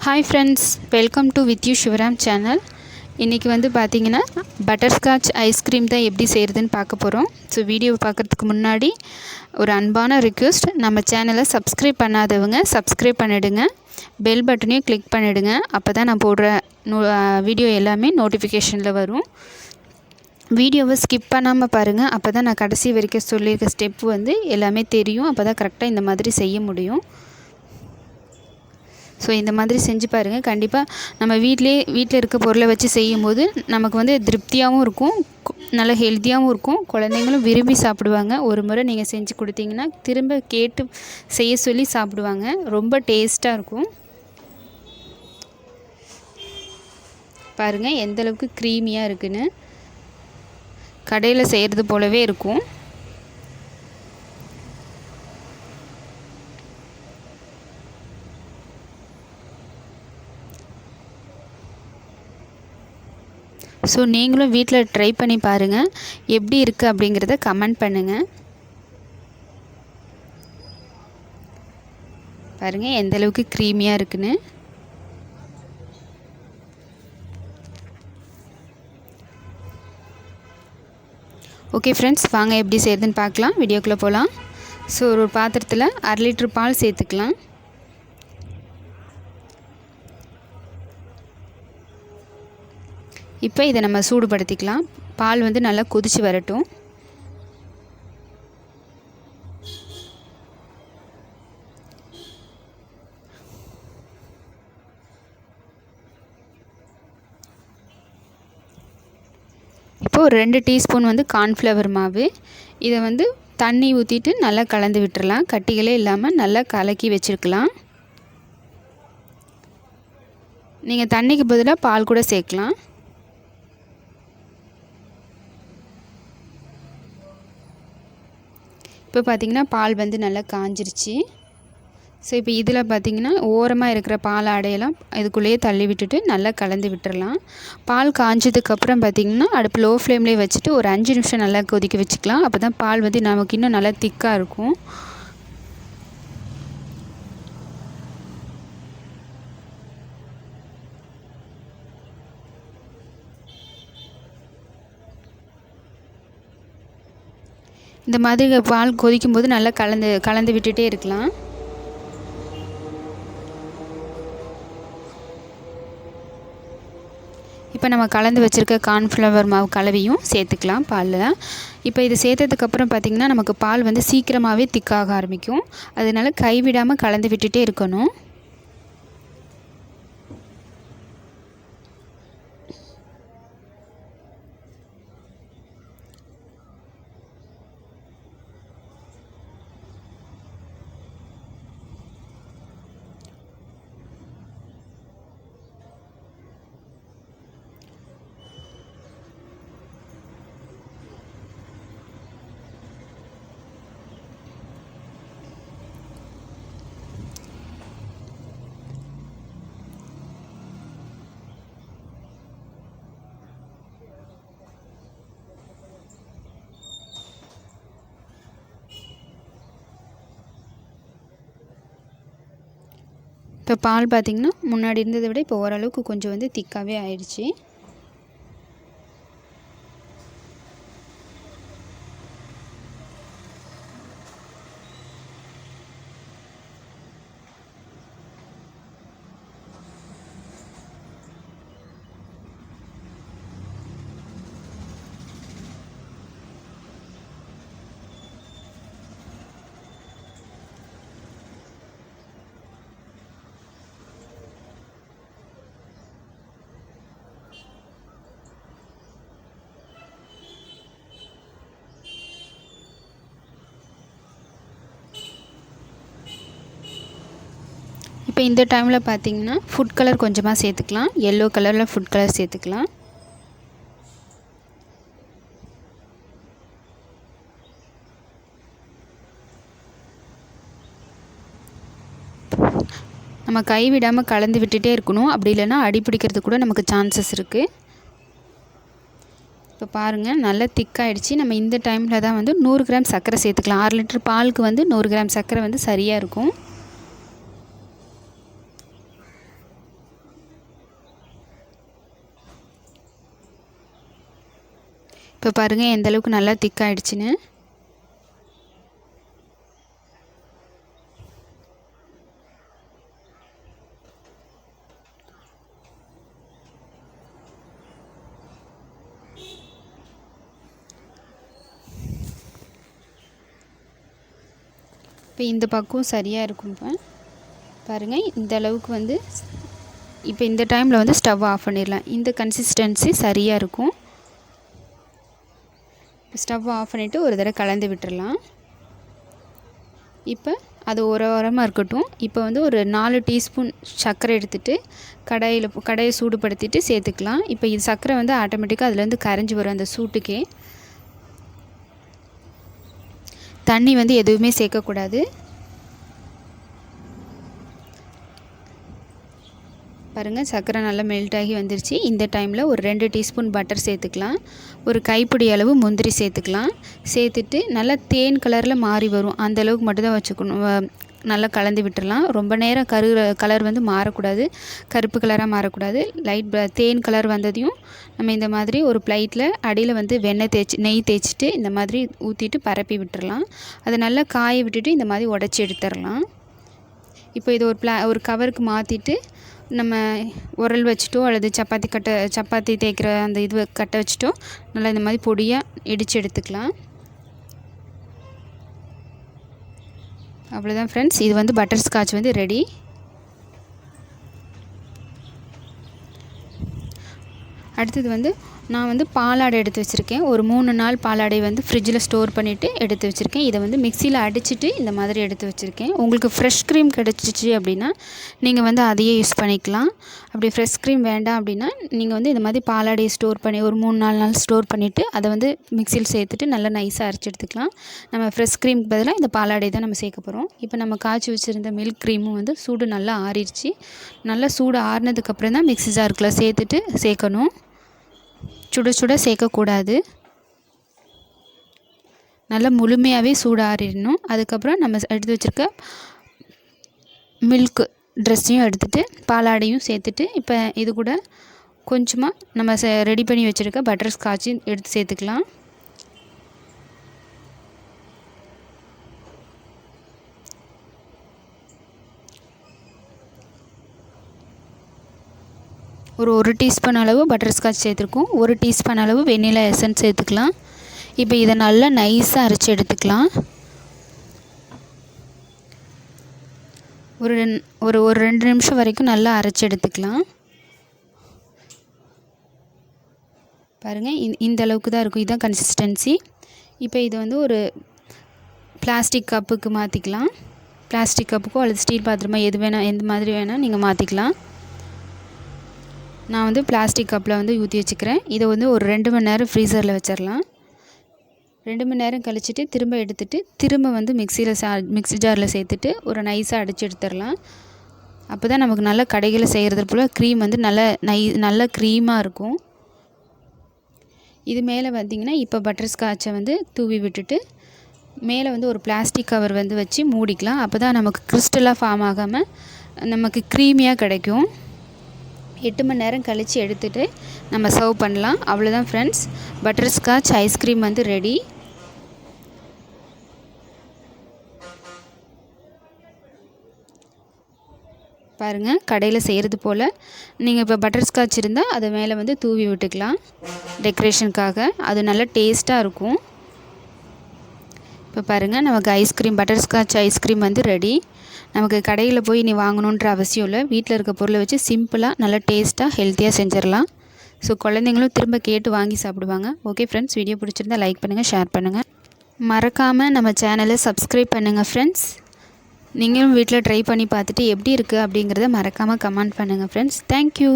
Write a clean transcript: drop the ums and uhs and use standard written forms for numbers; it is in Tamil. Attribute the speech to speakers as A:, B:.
A: Hi friends, welcome to with you Sivaram channel. இன்றைக்கி வந்து பார்த்திங்கன்னா பட்டர்ஸ்காட்ச் ஐஸ்கிரீம் தான் எப்படி செய்கிறதுன்னு பார்க்க போகிறோம். ஸோ வீடியோ பார்க்குறதுக்கு முன்னாடி ஒரு அன்பான ரிக்வெஸ்ட், நம்ம சேனலை சப்ஸ்கிரைப் பண்ணாதவங்க சப்ஸ்கிரைப் பண்ணிவிடுங்க, பெல் பட்டனையும் கிளிக் பண்ணிவிடுங்க. அப்போ தான் நான் போடுற வீடியோ எல்லாமே நோட்டிஃபிகேஷனில் வரும். வீடியோவை ஸ்கிப் பண்ணாமல் பாருங்கள், அப்போ தான் நான் கடைசி வரைக்கும் சொல்லியிருக்க ஸ்டெப் வந்து எல்லாமே தெரியும். அப்போ தான் கரெக்டாக இந்த மாதிரி செய்ய முடியும். ஸோ இந்த மாதிரி செஞ்சு பாருங்கள். கண்டிப்பாக நம்ம வீட்டில் இருக்க பொருளை வச்சு செய்யும்போது நமக்கு வந்து திருப்தியாகவும் இருக்கும், நல்ல ஹெல்த்தியாகவும் இருக்கும். குழந்தைங்களும் விரும்பி சாப்பிடுவாங்க. ஒரு முறை நீங்கள் செஞ்சு கொடுத்தீங்கன்னா திரும்ப கேட்டு செய்ய சொல்லி சாப்பிடுவாங்க. ரொம்ப டேஸ்ட்டாக இருக்கும். பாருங்கள் எந்தளவுக்கு க்ரீமியாக இருக்குன்னு. கடையில் செய்கிறது போலவே இருக்கும். ஸோ நீங்களும் வீட்டில் ட்ரை பண்ணி பாருங்கள், எப்படி இருக்குது அப்படிங்கிறத கமெண்ட் பண்ணுங்கள். பாருங்கள் எந்த அளவுக்கு க்ரீமியாக இருக்குன்னு. ஓகே ஃப்ரெண்ட்ஸ், வாங்க எப்படி செய்கிறதுன்னு பார்க்கலாம். வீடியோக்குள்ளே போகலாம். ஸோ ஒரு பாத்திரத்தில் 1/2 லிட்டர் பால் சேர்த்துக்கலாம். இப்போ இதை நம்ம சூடுபடுத்திக்கலாம். பால் வந்து நல்லா கொதித்து வரட்டும். இப்போது 2 டீஸ்பூன் வந்து கார்ன்ஃப்ளவர் மாவு, இதை வந்து தண்ணி ஊற்றிட்டு நல்லா கலந்து விட்டுறலாம். கட்டிகளே இல்லாமல் நல்லா கலக்கி வச்சுருக்கலாம். நீங்கள் தண்ணிக்கு பதிலாக பால் கூட சேர்க்கலாம். இப்போ பார்த்திங்கன்னா பால் வந்து நல்லா காஞ்சிருச்சு. ஸோ இப்போ இதில் பார்த்திங்கன்னா ஓரமாக இருக்கிற பால் ஆடையெல்லாம் இதுக்குள்ளேயே தள்ளி விட்டுட்டு நல்லா கலந்து விட்டுறலாம். பால் காஞ்சதுக்கப்புறம் பார்த்திங்கன்னா அடுப்பு லோ ஃப்ளேம்லேயே வச்சுட்டு ஒரு 5 நிமிஷம் நல்லா கொதிக்க வச்சுக்கலாம். அப்போ தான் பால் வந்து நமக்கு இன்னும் நல்லா திக்காக இருக்கும். இந்த மாதிரி பால் கொதிக்கும்போது நல்லா கலந்து விட்டுட்டே இருக்கலாம். இப்போ நம்ம கலந்து வச்சுருக்க கார்ன்ஃப்ளவர் மாவு கலவையும் சேர்த்துக்கலாம் பாலில். இப்போ இது சேர்த்ததுக்கப்புறம் பார்த்திங்கன்னா நமக்கு பால் வந்து சீக்கிரமாகவே திக்காக ஆரம்பிக்கும். அதனால் கைவிடாமல் கலந்து விட்டுட்டே இருக்கணும். இப்போ பால் பார்த்திங்கன்னா முன்னாடி இருந்ததை விட இப்போ ஓரளவுக்கு கொஞ்சம் வந்து திக்காகவே ஆயிடுச்சு. இப்போ இந்த டைமில் பார்த்திங்கன்னா ஃபுட் கலர் கொஞ்சமாக சேர்த்துக்கலாம். எல்லோ கலரில் ஃபுட் கலர் சேர்த்துக்கலாம். நம்ம கைவிடாமல் கலந்து விட்டுட்டே இருக்கணும். அப்படி இல்லைன்னா அடி பிடிக்கிறது கூட நமக்கு சான்சஸ் இருக்குது. இப்போ பாருங்கள் நல்லா திக்காயிடுச்சு. நம்ம இந்த டைமில் தான் வந்து 100 கிராம் சர்க்கரை சேர்த்துக்கலாம். 6 லிட்டர் பாலுக்கு வந்து 100 கிராம் சர்க்கரை வந்து சரியாக இருக்கும். இப்போ பாருங்கள் எந்த அளவுக்கு நல்லா திக்காயிடுச்சுன்னு. இப்போ இந்த பக்கம் சரியாக இருக்கும். இப்போ பாருங்கள் இந்த அளவுக்கு வந்து இப்போ இந்த டைமில் வந்து ஸ்டவ் ஆஃப் பண்ணிடலாம். இந்த கன்சிஸ்டன்சி சரியாக இருக்கும். ஸ்டவ் ஆஃப் பண்ணிவிட்டு ஒரு தடவை கலந்து விட்டுறலாம். இப்போ அது ஒரு வாரமாக இருக்கட்டும். இப்போ வந்து ஒரு 4 டீஸ்பூன் சர்க்கரை எடுத்துகிட்டு கடாயை சூடுபடுத்திட்டு சேர்த்துக்கலாம். இப்போ இது சர்க்கரை வந்து ஆட்டோமேட்டிக்காக அதுலேருந்து கரைஞ்சி வரும் அந்த சூட்டுக்கே. தண்ணி வந்து எதுவுமே சேர்க்கக்கூடாது. பாருங்கள் சர்க்கரை நல்லா மெல்ட் ஆகி வந்துருச்சு. இந்த டைமில் ஒரு 2 டீஸ்பூன் பட்டர் சேர்த்துக்கலாம். ஒரு கைப்பிடி அளவு முந்திரி சேர்த்துக்கலாம். சேர்த்துட்டு நல்லா தேன் கலரில் மாறி வரும் அந்தளவுக்கு மட்டும்தான் வச்சுக்கணும். நல்லா கலந்து விட்டுடலாம். ரொம்ப நேரம் கலர் வந்து மாறக்கூடாது, கருப்பு கலராக மாறக்கூடாது. லைட் தேன் கலர் வந்ததையும் நம்ம இந்த மாதிரி ஒரு பிளேட்டில் அடியில் வந்து நெய் தேய்ச்சிட்டு இந்த மாதிரி ஊற்றிட்டு பரப்பி விட்டுறலாம். அதை நல்லா காய விட்டுட்டு இந்த மாதிரி உடச்சி எடுத்துடலாம். இப்போ இது ஒரு கவருக்கு மாற்றிட்டு நம்ம உரல் வச்சுட்டோ அல்லது சப்பாத்தி தேய்க்கிற அந்த இது கட்டை வச்சுட்டோ நல்லா இந்த மாதிரி பொடியாக இடித்து எடுத்துக்கலாம். அவ்வளோதான் ஃப்ரெண்ட்ஸ், இது வந்து பட்டர் ஸ்காட்ச் வந்து ரெடி. அடுத்தது வந்து நான் வந்து பாலாடை எடுத்து வச்சுருக்கேன். ஒரு 3 நாள் பாலாடை வந்து ஃப்ரிட்ஜில் ஸ்டோர் பண்ணிவிட்டு எடுத்து வச்சுருக்கேன். இதை வந்து மிக்சியில் அடிச்சுட்டு இந்த மாதிரி எடுத்து வச்சுருக்கேன். உங்களுக்கு ஃப்ரெஷ் க்ரீம் கிடச்சிச்சு அப்படின்னா நீங்கள் வந்து அதையே யூஸ் பண்ணிக்கலாம். அப்படி ஃப்ரெஷ் க்ரீம் வேண்டாம் அப்படின்னா நீங்கள் வந்து இந்த மாதிரி பாலாடையை ஸ்டோர் பண்ணி ஒரு 3-4 நாள் ஸ்டோர் பண்ணிவிட்டு அதை வந்து மிக்சியில் சேர்த்துட்டு நல்லா நைஸாக அரைச்சி எடுத்துக்கலாம். நம்ம ஃப்ரெஷ் க்ரீமுக்கு பதிலாக இந்த பாலாடை தான் நம்ம சேர்க்க போகிறோம். இப்போ நம்ம காய்ச்சி வச்சுருந்த மில்க் க்ரீமும் வந்து சூடு நல்லா ஆறிடுச்சு. நல்லா சூடு ஆறினதுக்கப்புறம் தான் மிக்ஸி ஜாருக்குள்ளே சேர்க்கணும். சுட சுட சேர்க்கக்கூடாது. நல்லா முழுமையாகவே சூடு ஆறிடணும். அதுக்கப்புறம் நம்ம எடுத்து வச்சுருக்க மில்க் ட்ரெஸ்ஸையும் எடுத்துகிட்டு பாலாடையும் சேர்த்துட்டு இப்போ இது கூட கொஞ்சமாக நம்ம ரெடி பண்ணி வச்சுருக்க பட்டர் ஸ்காட்சும் எடுத்து சேர்த்துக்கலாம். ஒரு 1 டீஸ்பூன் அளவு பட்டர் ஸ்காட்ச் சேர்த்துருக்கோம். 1 டீஸ்பூன் அளவு வெண்ணிலா எசன்ஸ் சேர்த்துக்கலாம். இப்போ இதை நல்லா நைஸாக அரைச்சி எடுத்துக்கலாம். ஒரு 2 நிமிஷம் வரைக்கும் நல்லா அரைச்சி எடுத்துக்கலாம். பாருங்கள் இந்த அளவுக்கு தான் இருக்கும். இதுதான் கன்சிஸ்டன்சி. இப்போ இதை வந்து ஒரு பிளாஸ்டிக் கப்புக்கு மாற்றிக்கலாம். பிளாஸ்டிக் கப்புக்கோ அல்லது ஸ்டீல் பாத்திரமோ எந்த மாதிரி வேணால் நீங்கள் மாற்றிக்கலாம். நான் வந்து பிளாஸ்டிக் கப்பில் வந்து ஊற்றி வச்சுக்கிறேன். இதை வந்து ஒரு 2 மணி நேரம் ஃப்ரீசரில் வச்சிடலாம். 2 மணி நேரம் கழிச்சிட்டு திரும்ப எடுத்துகிட்டு திரும்ப வந்து மிக்ஸி ஜாரில் சேர்த்துட்டு ஒரு நைஸாக அடித்து எடுத்துடலாம். அப்போ தான் நமக்கு நல்லா கடைகளில் செய்கிறது போல் க்ரீம் வந்து நல்ல க்ரீமாக இருக்கும். இது மேலே பார்த்திங்கன்னா இப்போ பட்டர் ஸ்காட்சை வந்து தூவி விட்டுட்டு மேலே வந்து ஒரு பிளாஸ்டிக் கவர் வந்து வச்சு மூடிக்கலாம். அப்போ தான் நமக்கு கிறிஸ்டலாக ஃபார்ம் ஆகாமல் நமக்கு க்ரீமியாக கிடைக்கும். 8 மணி நேரம் கழித்து எடுத்துகிட்டு நம்ம சர்வ் பண்ணலாம். அவ்வளோதான் ஃப்ரெண்ட்ஸ், பட்டர் ஸ்காட்ச் ஐஸ்கிரீம் வந்து ரெடி. பாருங்கள் கடையில் செய்கிறது போல் நீங்கள் இப்போ பட்டர் ஸ்காட்ச் இருந்தால் அதை மேலே வந்து தூவி விட்டுக்கலாம் டெக்கரேஷனுக்காக. அது நல்லா டேஸ்ட்டாக இருக்கும். இப்போ பாருங்கள் நமக்கு பட்டர் ஸ்காட்ச் ஐஸ்கிரீம் வந்து ரெடி. நமக்கு கடையில் போய் நீ வாங்கணுன்ற அவசியம் இல்லை. வீட்டில் இருக்க பொருளை வச்சு சிம்பிளாக நல்லா டேஸ்ட்டாக ஹெல்த்தியாக செஞ்சிடலாம். ஸோ குழந்தைங்களும் திரும்ப கேட்டு வாங்கி சாப்பிடுவாங்க. ஓகே ஃப்ரெண்ட்ஸ், வீடியோ பிடிச்சிருந்தா லைக் பண்ணுங்கள், ஷேர் பண்ணுங்கள். மறக்காமல் நம்ம சேனலை சப்ஸ்கிரைப் பண்ணுங்கள் ஃப்ரெண்ட்ஸ். நீங்களும் வீட்டில் ட்ரை பண்ணி பார்த்துட்டு எப்படி இருக்குது அப்படிங்கிறத மறக்காமல் கமெண்ட் பண்ணுங்கள் ஃப்ரெண்ட்ஸ். தேங்க்யூ.